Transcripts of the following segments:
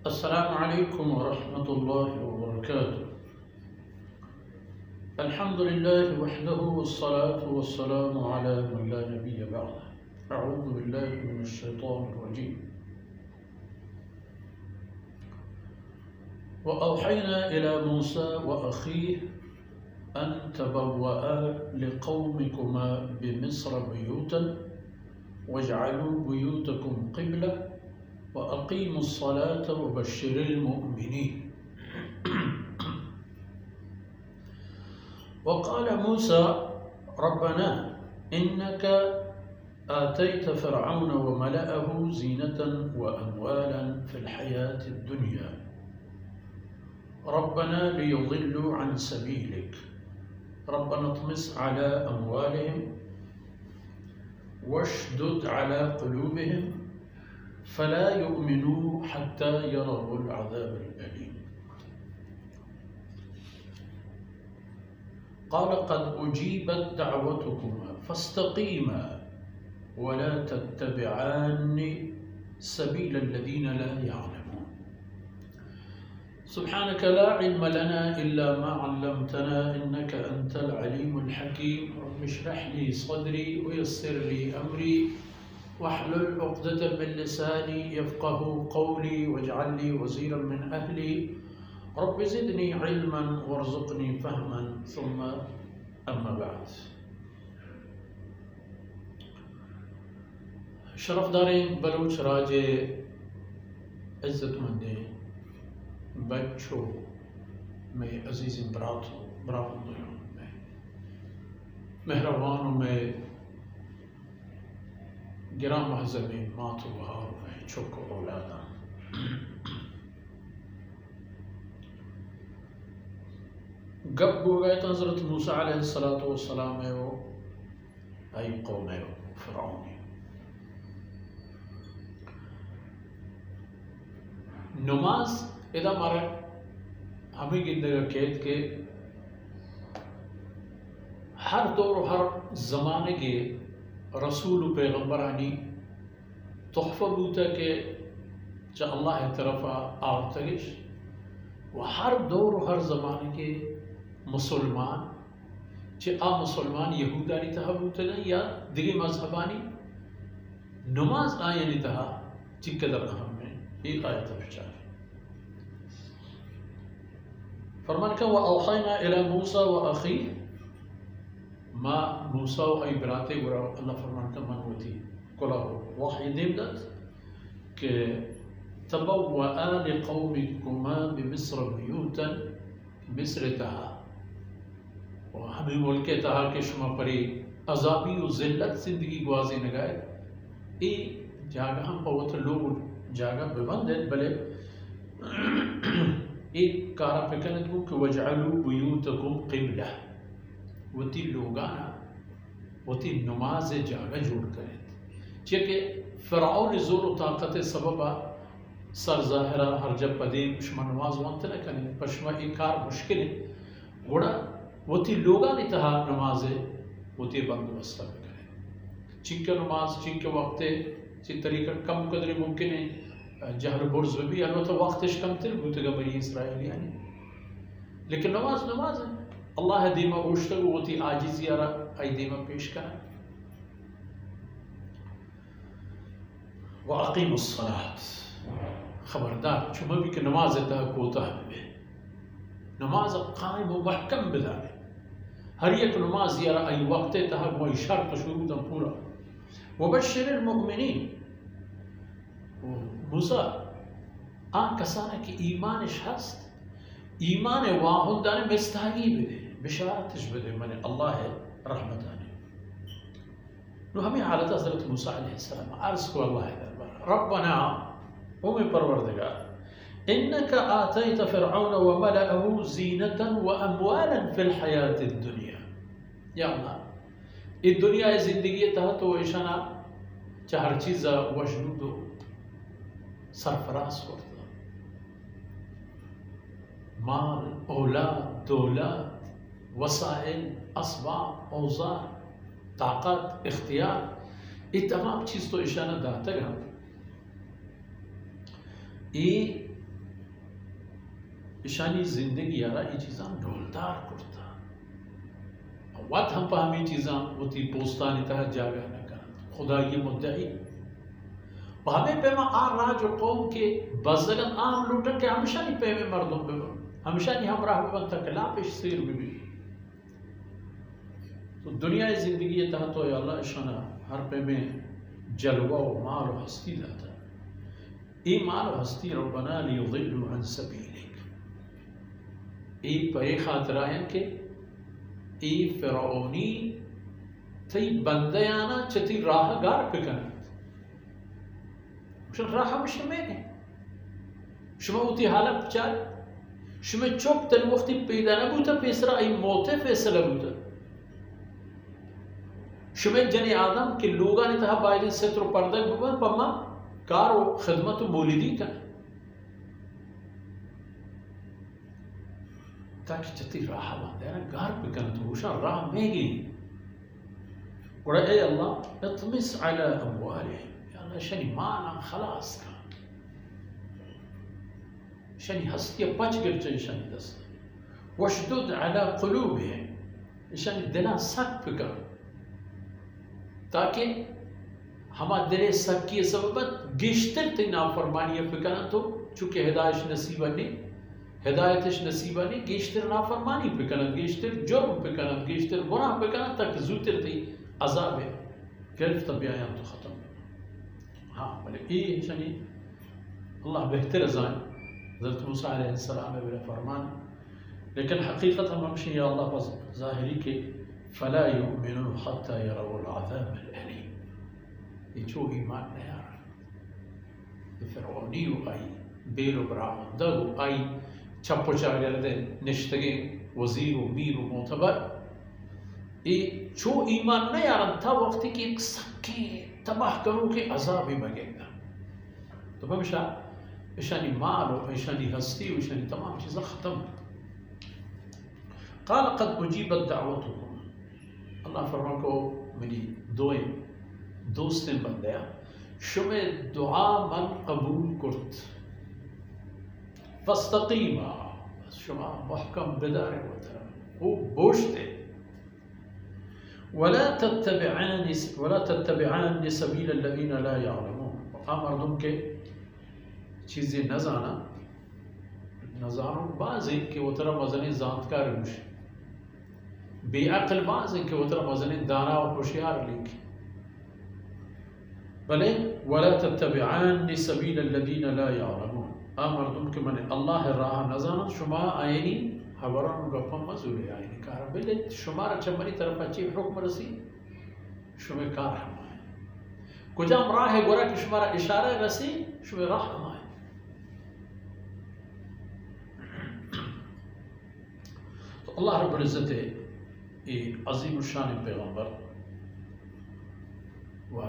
अस्सलामु अलैकुम वरहमतुल्लाहि वबरकातुह। अल्हम्दुलिल्लाहि वहदहु वस्सलातु वस्सलामु अला मन ला नबिय्य बअदह। अऊज़ु बिल्लाहि मिनश शैतानिर रजीम। व औहयना इला मूसा व अखीह अन तबव्वआ लिक़ौमिकुमा बिमिस्र बुयूतन वजअलू बुयूतकुम क़िबला व अक़ीमुस्सलाता व बश्शिरिल मुअमिनीन। वक़ाल मूसा रब्बना इन्नका आतैत फ़िरऔन व मलअहु ज़ीनतन व अम्वालन फ़िल हयातिद दुनिया रब्बना लियुज़िल्लू अन सबीलिक रब्बना तमिस अला अम्वालिहिम वश्दुद अला क़ुलूबिहिम फ़ला युमिनू हत्ता यरवुल अज़ाबल अलीम। क़ाल क़द उजीबत दअवतुकुमा फ़स्तक़ीमा वला तत्तबिआनि सबीलल लज़ीना ला यअलमून। सुब्हानक ला इल्म लना इल्ला मा अल्लमतना इन्नका अंतल अलीमुल हकीम। रब्बि इश्रह ली सदरी व यस्सिर ली अमरी वहलुल उक़दतम मिन लिसानी यफ़क़हू क़ौली वजअल ली वज़ीरन मिन अहली रब्बि ज़िदनी इल्मन वरज़ुक़नी फ़हमन सुम्मा अम्मा बाद। शरफ़दारें बलूच राजे इज़्ज़तमंद बच्चों में अज़ीज़ बरादरों में मेहरबानों में गिराम महज़बीन मातु बहार में चुक औलादा गब हो गए तो हज़रत मूसा अलैहिस्सलातु वस्सलाम है वो आई कौम है फ़िरऔन नमाज इदा मारे हमें गिंदगा केत के हर दौर हर ज़माने के रसूल पैगम्बरानी तोहफ़ा बूता के चा अल्लाह तरफ़ा आवतगिश व हर दौर हर ज़माने के मुसलमान चे आ मुसलमान यहूदानी तहा बूतना या दिगे मजहबानी नमाज आयनी तहा चिकदर अहम में एक आयत विचार फरमान का व औहयना इला मूसा व अखी मा मूसा व आई बराते गुरा अल्लाह फरमान का मन होती कोला वही निमदत के तबव्वआ लिक़ौमिकुमा बिमिस्र बुयूतन मिस्र तहा और हमें मुल्के तहा के शुमा परी अजाबी व ज़िल्लत ज़िंदगी गुआज़ी नगाए ए जागा हम पवत लोग जागा बेबंद भले एक कारा पेकनत को कि वजअलू बुयूतकुम क़िबला वती लोगाना वती नमाज जागा जोड़ करें चेके फ़िरऔन ज़ोर ताकत सबबा सर ज़ाहिरा हर जब पदीम शुमा नमाज वंत न करें पशमा एक कार मुश्किल है गोड़ा वती लोगानी तहा नमाज वती बंदोबस्त करें चिक्के नमाज चिक्के वक्ते ची तरीका कम कदर मुमकिन है जहर बुर्ज़ भी अलबत्ता वक्तश कम तिर बूतगा बनी इसराइल यानी लेकिन नमाज नमाज है अल्लाह दीमा उश्तग वती आजिज़ यारा आई दीमा पेश करा व अक़ीमुस्सलात खबरदार चुमा भी कि नमाज तहा कोता है नमाज कायम व महकम बिदाने हर एक नमाज यारा आई वक्त तहा वो शर्त शुरू तम पूरा व बश्शिरिल मुअमिनीन मूसा आ कसाना की ईमान हस्त ईमान वाहुदाने मिस्तागी बिदे बिशारतश बिदे मने अल्लाह रहमताने नो हमें हालत हज़रत मूसा अलैहिस्सलाम अर्ज़ को अल्लाह दरबार रब्बना ओ में परवरदिगार इन्नका आतैत फ़िरऔन व मलअहु ज़ीनतन व अम्वालन फ़िल हयातिद दुनिया। या अल्लाह इस दुनिया ज़िंदगी तहा तो ऐशाना चार चीज़ वजूद दो सरफराज करता माल औलाद दौलत वसाइल असबाब औजार ताकत इख्तियार ये तमाम चीज़ तो इशाना दाता ये इशानी जिंदगी यारा ये चीज़ां ढोलदार करता वत हम पर हमें चीज़ां होती पोस्तानी तरह जागा न कर खुदा ये मुद्दई हमें पे में आ रहा जो कौम के बजरन आम लूटन के हमेशा नहीं पे में मर्दों पे हमेशा नहीं हम राह में तकला पेश सिर भी तो दुनिया जिंदगी तह तो अल्लाह इशाना हर पे में जलवा व माल व हस्ती दाता ई माल व हस्ती रब्बना लियुदिल्लु अन सबीलिक ई पे खातिर आयन के ई फिरौनी थी बंदयाना चती राहगार पे करना राह में शुमा उती हालत चार शुमा चौक तन वक्त पैदा न बूता पेसरा आई मौते फैसला बूता शुमे जने आदम के लोगा ने तहा बायदे सत्र पर्दा बुबा पम्मा कार खिदमत मौलिदी का ताकि चती राह बांधे ना गार पे करना तो उषा राह में गई और ए अल्लाह इतमिस अला अमवालिहिम या अल्लाह शनी माना खलास का शनी हस्तिया पच गिर चाहिए शनी दस्त वशदुद अला क़ुलूबिहिम शनी दिला सख्त पे कर ताकि हमारे दिले सकी सबबत गिश्तर ती नाफरमानी फिकना तो चूंकि हिदायत नसीबा ने गिश्तर नाफरमानी फिकना गिश्तर जुर्म फिकना गिश्तर गुनाह फिकना तक जुतर थी अजाब है गिरफ्त बयान तो ख़त्म हाँ बोले ये शनी अल्लाह बेहतर जान हज़रत मूसा अलैहिस्सलाम ने फरमान लेकिन हकीकत हम हमशी या अल्लाह बस ज़ाहिरी के फला युमिनु हत्ता यरौल अज़ाब अल-अलीम ये जो ईमान नहीं आ रहा ये फिरौनी आई बेलो बरामदा आई छप्पो चागरदे निश्तगे वजीर मीर मोतबर ये जो ईमान नहीं आ रहा था वक्त की एक सके तबाह करो के अज़ाब ही मगेगा तो हमेशा इशानी माल और इशानी हस्ती और इशानी तमाम चीज़ें ख़त्म क़ाल क़द उजीबत दावतुकुम अल्लाह फरमा को मेरी दोस्तें बन गया शुमे दुआ मन कबूल कुर्त फस्तकीमा शुमा महकम बिदारे होता वो बोझते वला तत्तबिआन सबील अल्लज़ीना ला यअलमून मर्दों के चीज़ें न जानो बाज़ के वो तरह मज़न जानकार बेअक़ल बाज़ के वो तरह मज़न दाना और होशियार लिखे भले वला तत्तबिआन सबील अल्लज़ीना ला यअलमून मर्दों के मने अल्लाह राह न जाना शुमा आयनी हबरान गप्पा मजूरे आयनी कार बिले शुमार चमरी तरफ अच्छी हुक्म रसी शुमे कार हमाए कुछ हम राह है गोरा कि शुमारा इशारा रसी शुमे राह हमाए तो अल्लाह रब्बुल इज़्ज़त एक अज़ीम शान पैगंबर व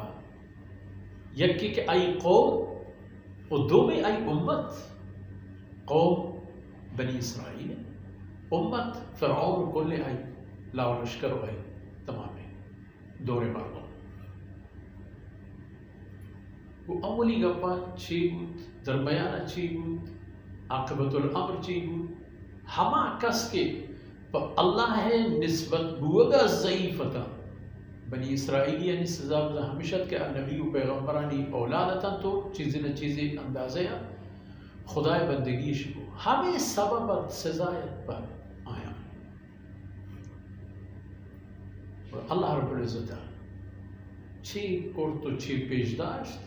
यक्की के आई कौम और दो में आई उम्मत कौम बनी इसराइल उम्मत फ़िरऔन को ले आई लाव लश्कर आई तमाम दौरे मर्दों वो अवली गप्पा चीबूत दरबयाना चीबूत आक़िबतुल अम्र चीबूत हमा कस के पर अल्लाह है निस्बत बुअगा ज़ईफ़ता बनी इसराइली यानी सज़ा हमेशा के नबी व पैगम्बरानी औलादता तो चीज़ें न चीज़ें अंदाज़े खुदाए बंदगी शुरू हमें सबब सजायत पर आया और अल्लाह रब्बुल इज़्ज़त छी और तो छी पेशदाश्त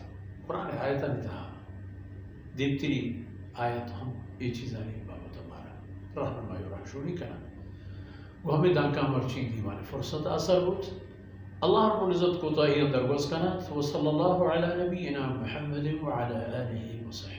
कुरान आयत था देवतरी आयत हम ये चीज़ें नहीं बाबत हमारा रहनुमाई और राशूनी करना वो हमें दाका मर्ची दीवाने फुर्सत असर बुत अल्लाह रब्बुल इज़्ज़त को ताहिर दरगोज़ करना वसल्लल्लाहु अला नबीना मुहम्मद व अला आलिहि व सहबिहि